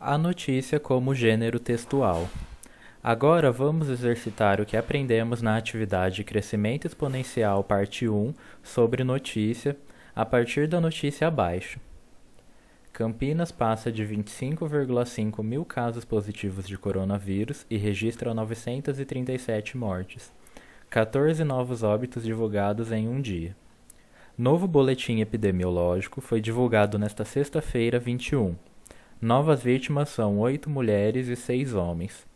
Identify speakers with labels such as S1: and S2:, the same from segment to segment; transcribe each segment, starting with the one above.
S1: a notícia como gênero textual. Agora vamos exercitar o que aprendemos na atividade Crescimento Exponencial Parte 1 sobre notícia, a partir da notícia abaixo. Campinas passa de 25,5 mil casos positivos de coronavírus e registra 937 mortes. 14 novos óbitos divulgados em um dia. Novo boletim epidemiológico foi divulgado nesta sexta-feira, 21. Novas vítimas são 8 mulheres e 6 homens.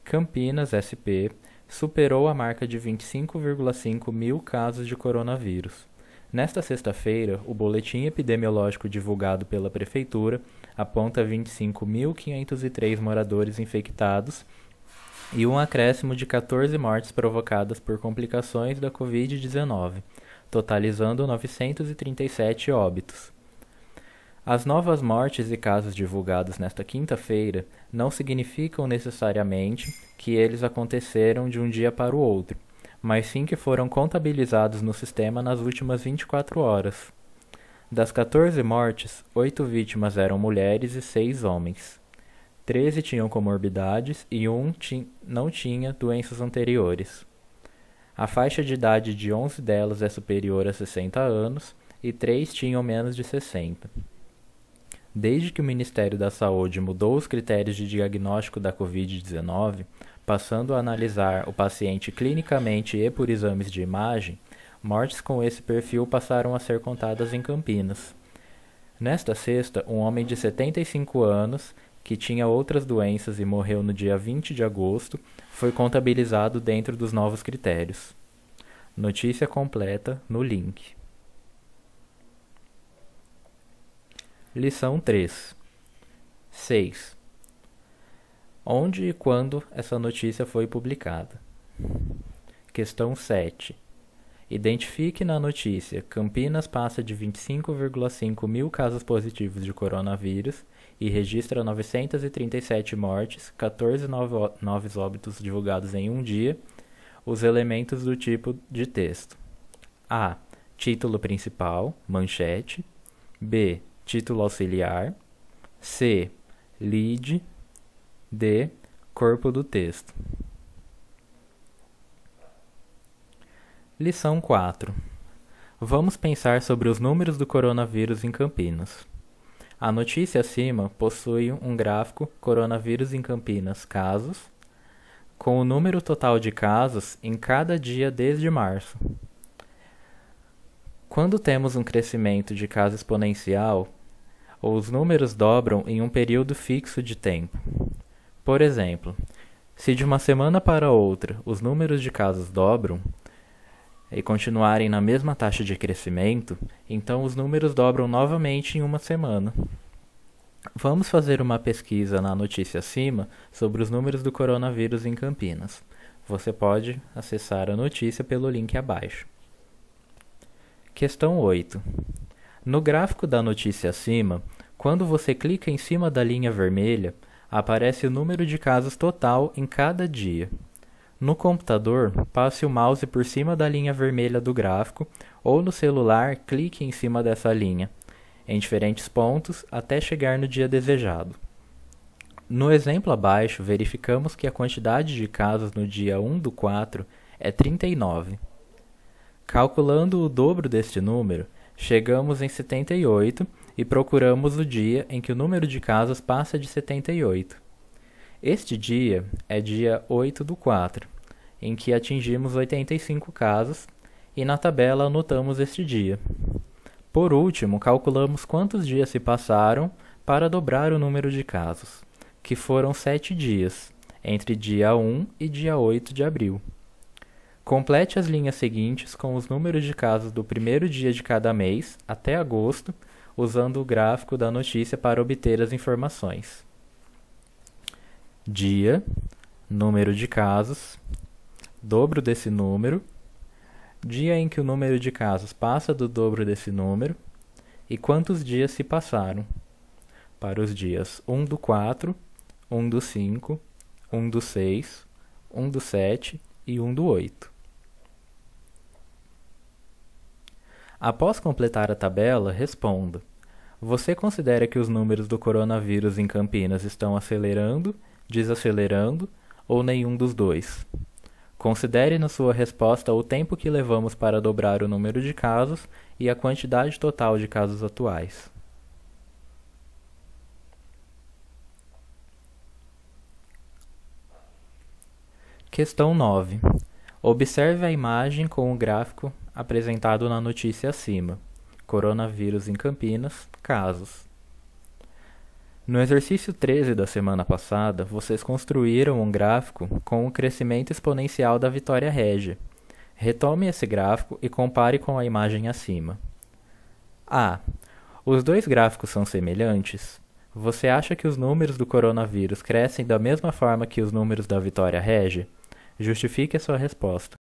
S1: Campinas, SP, superou a marca de 25,5 mil casos de coronavírus. Nesta sexta-feira, o boletim epidemiológico divulgado pela Prefeitura aponta 25.503 moradores infectados e um acréscimo de 14 mortes provocadas por complicações da Covid-19, totalizando 937 óbitos. As novas mortes e casos divulgados nesta quinta-feira não significam necessariamente que eles aconteceram de um dia para o outro, mas sim que foram contabilizados no sistema nas últimas 24 horas. Das 14 mortes, 8 vítimas eram mulheres e 6 homens. 13 tinham comorbidades e um não tinha doenças anteriores. A faixa de idade de 11 delas é superior a 60 anos e 3 tinham menos de 60. Desde que o Ministério da Saúde mudou os critérios de diagnóstico da Covid-19, passando a analisar o paciente clinicamente e por exames de imagem, mortes com esse perfil passaram a ser contadas em Campinas. Nesta sexta, um homem de 75 anos, que tinha outras doenças e morreu no dia 20 de agosto, foi contabilizado dentro dos novos critérios. Notícia completa no link. Lição 3. 6. Onde e quando essa notícia foi publicada? Questão 7. Identifique na notícia: Campinas passa de 25,5 mil casos positivos de coronavírus e registra 937 mortes, 14 novos óbitos divulgados em um dia, os elementos do tipo de texto. A. Título principal, manchete. B. Título auxiliar. C. Lead. D. Corpo do texto. Lição 4. Vamos pensar sobre os números do coronavírus em Campinas. A notícia acima possui um gráfico Coronavírus em Campinas casos, com o número total de casos em cada dia desde março. Quando temos um crescimento de caso exponencial, os números dobram em um período fixo de tempo. Por exemplo, se de uma semana para outra os números de casos dobram e continuarem na mesma taxa de crescimento, então os números dobram novamente em uma semana. Vamos fazer uma pesquisa na notícia acima sobre os números do coronavírus em Campinas. Você pode acessar a notícia pelo link abaixo. Questão 8. No gráfico da notícia acima, quando você clica em cima da linha vermelha, aparece o número de casos total em cada dia. No computador, passe o mouse por cima da linha vermelha do gráfico ou no celular, clique em cima dessa linha, em diferentes pontos, até chegar no dia desejado. No exemplo abaixo, verificamos que a quantidade de casos no dia 1/4 é 39. Calculando o dobro deste número, chegamos em 78 e procuramos o dia em que o número de casos passa de 78. Este dia é dia 8/4, em que atingimos 85 casos, e na tabela anotamos este dia. Por último, calculamos quantos dias se passaram para dobrar o número de casos, que foram 7 dias, entre dia 1 e dia 8 de abril. Complete as linhas seguintes com os números de casos do primeiro dia de cada mês até agosto, usando o gráfico da notícia para obter as informações. Dia, número de casos, dobro desse número, dia em que o número de casos passa do dobro desse número e quantos dias se passaram, para os dias 1/4, 1/5, 1/6, 1/7 e 1/8. Após completar a tabela, responda: Você considera que os números do coronavírus em Campinas estão acelerando, desacelerando ou nenhum dos dois? Considere na sua resposta o tempo que levamos para dobrar o número de casos e a quantidade total de casos atuais. Questão 9. Observe a imagem com o gráfico apresentado na notícia acima. Coronavírus em Campinas, casos. No exercício 13 da semana passada, vocês construíram um gráfico com o crescimento exponencial da Vitória Régia. Retome esse gráfico e compare com a imagem acima. A. Os dois gráficos são semelhantes? Você acha que os números do coronavírus crescem da mesma forma que os números da Vitória Régia? Justifique a sua resposta.